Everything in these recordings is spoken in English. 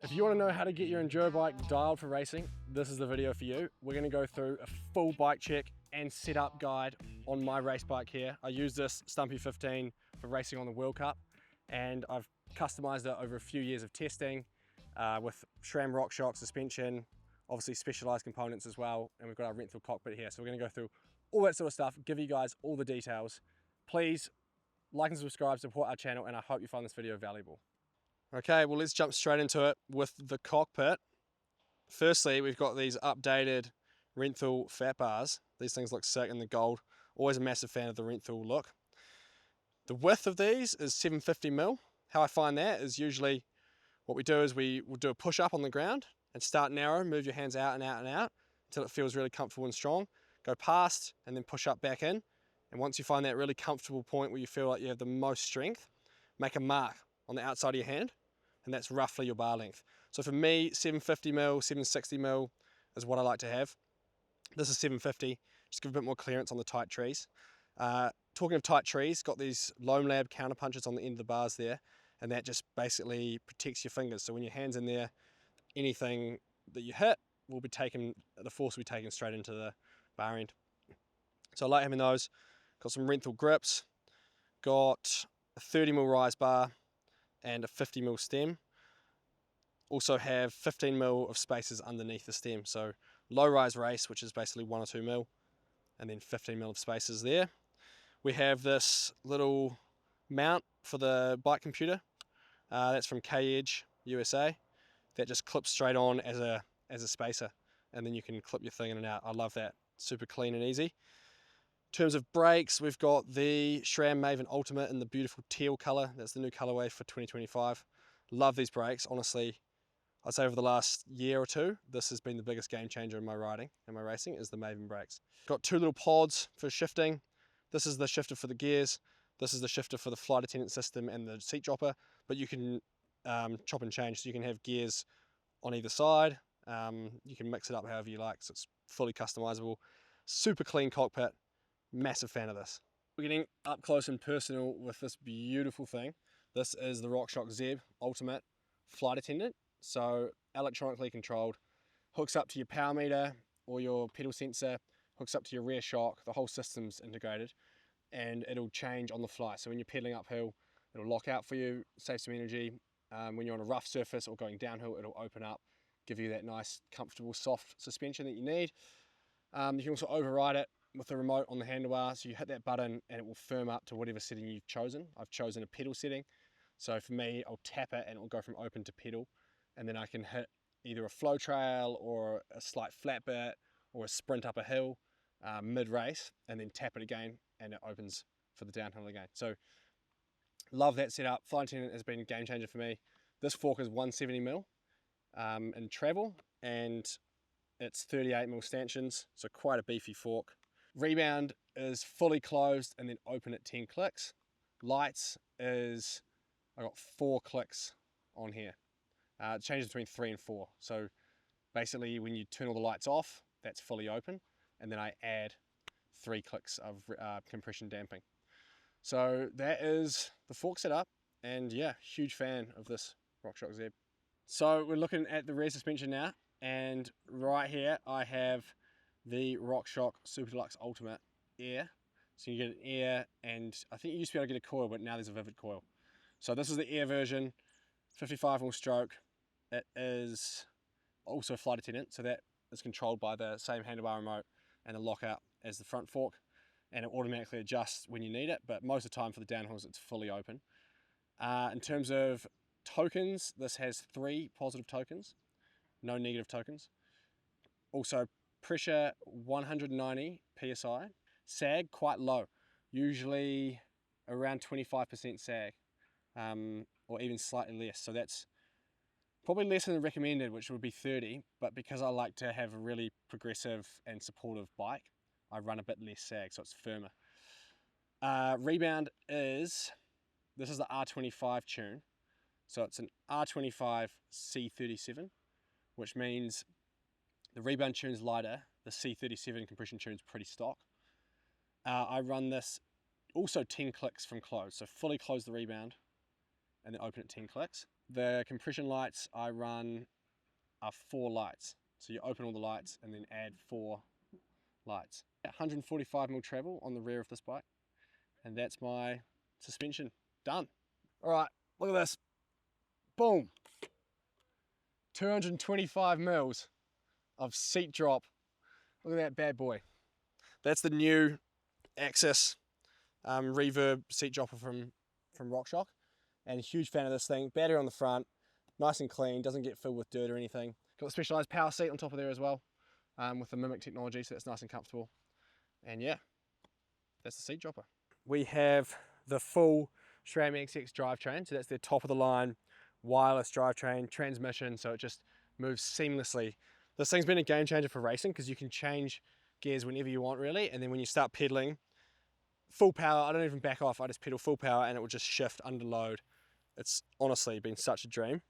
If you want to know how to get your Enduro bike dialed for racing, this is the video for you. We're going to go through a full bike check and setup guide on my race bike here. I use this Stumpy 15 for racing on the World Cup, and I've customized it over a few years of testing with SRAM RockShox suspension, obviously specialized components as well, and we've got our rental cockpit here. So we're going to go through all that sort of stuff, give you guys all the details. Please like and subscribe, support our channel, and I hope you find this video valuable. Okay, well, let's jump straight into it with the cockpit. Firstly, we've got these updated Renthal fat bars. These things look sick in the gold. Always a massive fan of the Renthal look. The width of these is 750mm. How I find that is usually what we do is we will do a push up on the ground and start narrow, move your hands out and out and out until it feels really comfortable and strong. Go past and then push up back in. And once you find that really comfortable point where you feel like you have the most strength, make a mark on the outside of your hand, and that's roughly your bar length. So for me, 750mm, 760mm is what I like to have. This is 750, just give a bit more clearance on the tight trees. Talking of tight trees, got these Loam Lab counter punches on the end of the bars there, and that just basically protects your fingers. So when your hand's in there, anything that you hit will be taken, the force will be taken straight into the bar end. So I like having those. Got some Renthal grips, got a 30mm rise bar, and a 50mm stem. Also have 15mm of spacers underneath the stem. So low rise race, which is basically 1 or 2mm, and then 15mm of spacers there. We have this little mount for the bike computer. That's from K-Edge USA. That just clips straight on as a spacer, and then you can clip your thing in and out. I love that. Super clean and easy. In terms of brakes, we've got the SRAM Maven Ultimate in the beautiful teal color. That's the new colorway for 2025. Love these brakes. Honestly, I'd say over the last year or two, this has been the biggest game changer in my riding and my racing is the Maven brakes. Got two little pods for shifting. This is the shifter for the gears. This is the shifter for the flight attendant system and the seat dropper, but you can chop and change. So you can have gears on either side. You can mix it up however you like. So it's fully customizable. Super clean cockpit. Massive fan of this. We're getting up close and personal with this beautiful thing. This is the RockShox Zeb Ultimate Flight Attendant. So electronically controlled, hooks up to your power meter or your pedal sensor, hooks up to your rear shock, the whole system's integrated, and it'll change on the fly. So when you're pedaling uphill, it'll lock out for you, save some energy. When you're on a rough surface or going downhill, it'll open up, give you that nice, comfortable, soft suspension that you need. You can also override it with the remote on the handlebar, so you hit that button and it will firm up to whatever setting you've chosen. I've chosen a pedal setting, so for me I'll tap it and it will go from open to pedal, and then I can hit either a flow trail or a slight flat bit or a sprint up a hill mid-race, and then tap it again and it opens for the downhill again. So love that setup. Flight Attendant has been a game changer for me. This fork is 170mm in travel, and it's 38mm stanchions, so quite a beefy fork. Rebound is fully closed and then open at 10 clicks. Lights is, I got 4 clicks on here. It changes between 3 and 4. So basically when you turn all the lights off, that's fully open. And then I add 3 clicks of compression damping. So that is the fork setup. And yeah, huge fan of this RockShox Zeb. So we're looking at the rear suspension now. And right here I have the RockShox Super Deluxe Ultimate Air. So you get an Air, and I think you used to be able to get a coil, but now there's a Vivid coil. So this is the Air version, 55mm stroke. It is also flight attendant, so that is controlled by the same handlebar remote and the lockout as the front fork, and it automatically adjusts when you need it, but most of the time for the downhills it's fully open. In terms of tokens, this has 3 positive tokens, no negative tokens. Also pressure 190 psi, sag quite low, usually around 25% sag, or even slightly less. So that's probably less than the recommended, which would be 30, but because I like to have a really progressive and supportive bike, I run a bit less sag, so it's firmer. Rebound is, this is the R25 tune, so it's an R25 C37, which means the rebound tune's lighter, the C37 compression tune's pretty stock. I run this also 10 clicks from close, so fully close the rebound and then open at 10 clicks. The compression lights I run are 4 lights. So you open all the lights and then add 4 lights. 145mm travel on the rear of this bike. And that's my suspension done. All right, look at this. Boom. 225mm of seat drop. Look at that bad boy. That's the new Axis reverb seat dropper from RockShox. And a huge fan of this thing. Battery on the front, nice and clean, doesn't get filled with dirt or anything. Got the specialized power seat on top of there as well, with the Mimic technology, so that's nice and comfortable. And yeah, that's the seat dropper. We have the full SRAM XX drivetrain, so that's their top of the line wireless drivetrain transmission, so it just moves seamlessly. This thing's been a game changer for racing because you can change gears whenever you want really, and then when you start pedaling, full power, I don't even back off, I just pedal full power and it will just shift under load. It's honestly been such a dream.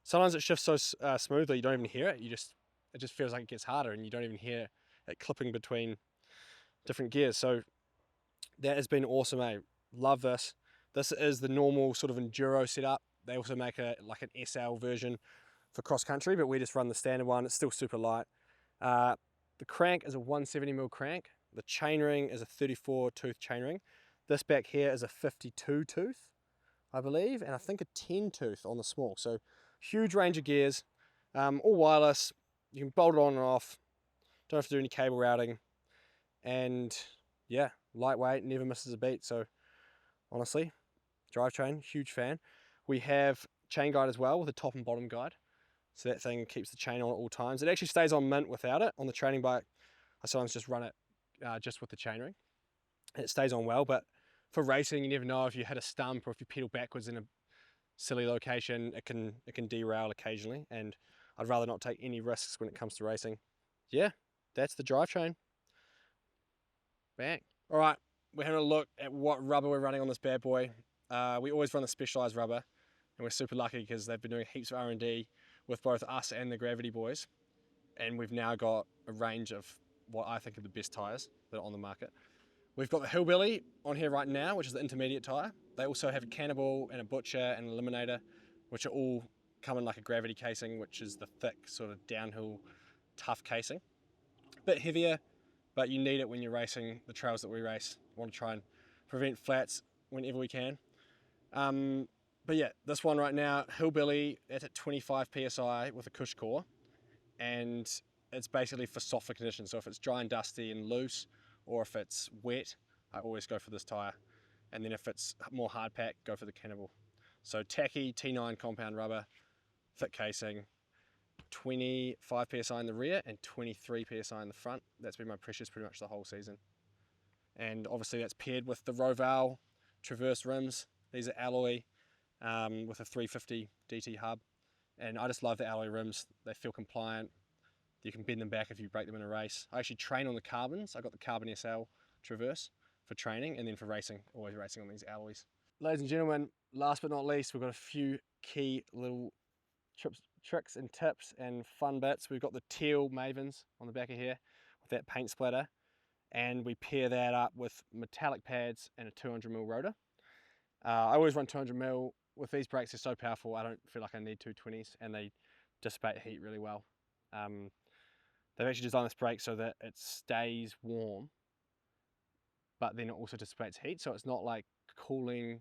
Sometimes it shifts so smoothly you don't even hear it. It just feels like it gets harder and you don't even hear it clipping between different gears. So that has been awesome, eh? Love this. This is the normal sort of Enduro setup. They also make like an SL version for cross country, but we just run the standard one. It's still super light. The crank is a 170mm crank. The chainring is a 34 tooth chainring. This back here is a 52 tooth, I believe, and I think a 10 tooth on the small. So huge range of gears, all wireless. You can bolt it on and off. Don't have to do any cable routing. And yeah, lightweight, never misses a beat. So honestly, drivetrain, huge fan. We have chain guide as well with a top and bottom guide. So that thing keeps the chain on at all times. It actually stays on mint without it. On the training bike, I sometimes just run it just with the chainring. It stays on well, but for racing, you never know if you hit a stump or if you pedal backwards in a silly location, it can derail occasionally, and I'd rather not take any risks when it comes to racing. Yeah, that's the drivetrain. Bang. All right, we're having a look at what rubber we're running on this bad boy. We always run the specialized rubber, and we're super lucky because they've been doing heaps of R&D with both us and the Gravity boys, and we've now got a range of what I think are the best tyres that are on the market. We've got the Hillbilly on here right now, which is the intermediate tyre. They also have a Cannibal and a Butcher and an Eliminator, which are all come in like a Gravity casing, which is the thick sort of downhill tough casing. A bit heavier, but you need it when you're racing the trails that we race. We want to try and prevent flats whenever we can. But yeah, this one right now, Hillbilly, it's at 25 PSI with a cush core, and it's basically for softer conditions. So if it's dry and dusty and loose, or if it's wet, I always go for this tyre. And then if it's more hard pack, go for the Cannibal. So tacky T9 compound rubber, thick casing, 25 PSI in the rear and 23 PSI in the front. That's been my pressures pretty much the whole season. And obviously that's paired with the Roval Traverse rims. These are alloy with a 350 DT hub. And I just love the alloy rims. They feel compliant. You can bend them back if you break them in a race. I actually train on the carbons. I got the Carbon SL Traverse for training, and then for racing, always racing on these alloys. Ladies and gentlemen, last but not least, we've got a few key little tricks and tips and fun bits. We've got the teal Mavens on the back of here with that paint splatter, and we pair that up with metallic pads and a 200mm rotor. I always run 200mm. With these brakes, they're so powerful, I don't feel like I need 220s, and they dissipate heat really well. They've actually designed this brake so that it stays warm, but then it also dissipates heat, so it's not like cooling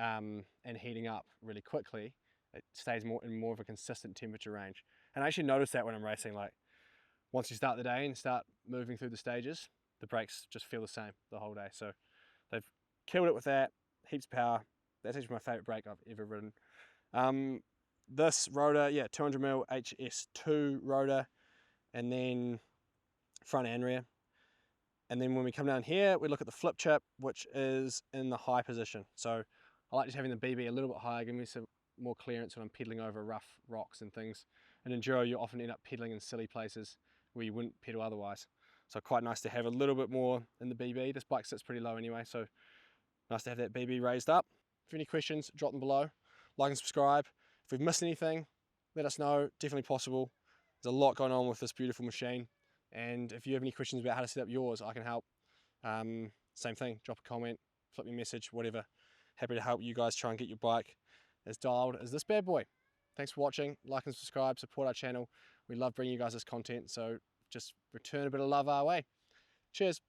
and heating up really quickly. It stays in more of a consistent temperature range. And I actually notice that when I'm racing, like once you start the day and start moving through the stages, the brakes just feel the same the whole day. So they've killed it with that, heaps of power. That's actually my favorite brake I've ever ridden. This rotor, yeah, 200mm HS2 rotor, and then front and rear. And then when we come down here, we look at the flip chip, which is in the high position. So I like just having the BB a little bit higher, giving me some more clearance when I'm pedaling over rough rocks and things. In Enduro, you often end up pedaling in silly places where you wouldn't pedal otherwise. So quite nice to have a little bit more in the BB. This bike sits pretty low anyway, so nice to have that BB raised up. If you have any questions, drop them below. Like and subscribe. If we've missed anything, let us know. Definitely possible. There's a lot going on with this beautiful machine. And if you have any questions about how to set up yours, I can help. Same thing, drop a comment, flip me a message, whatever. Happy to help you guys try and get your bike as dialed as this bad boy. Thanks for watching. Like and subscribe, support our channel. We love bringing you guys this content, so just return a bit of love our way. Cheers.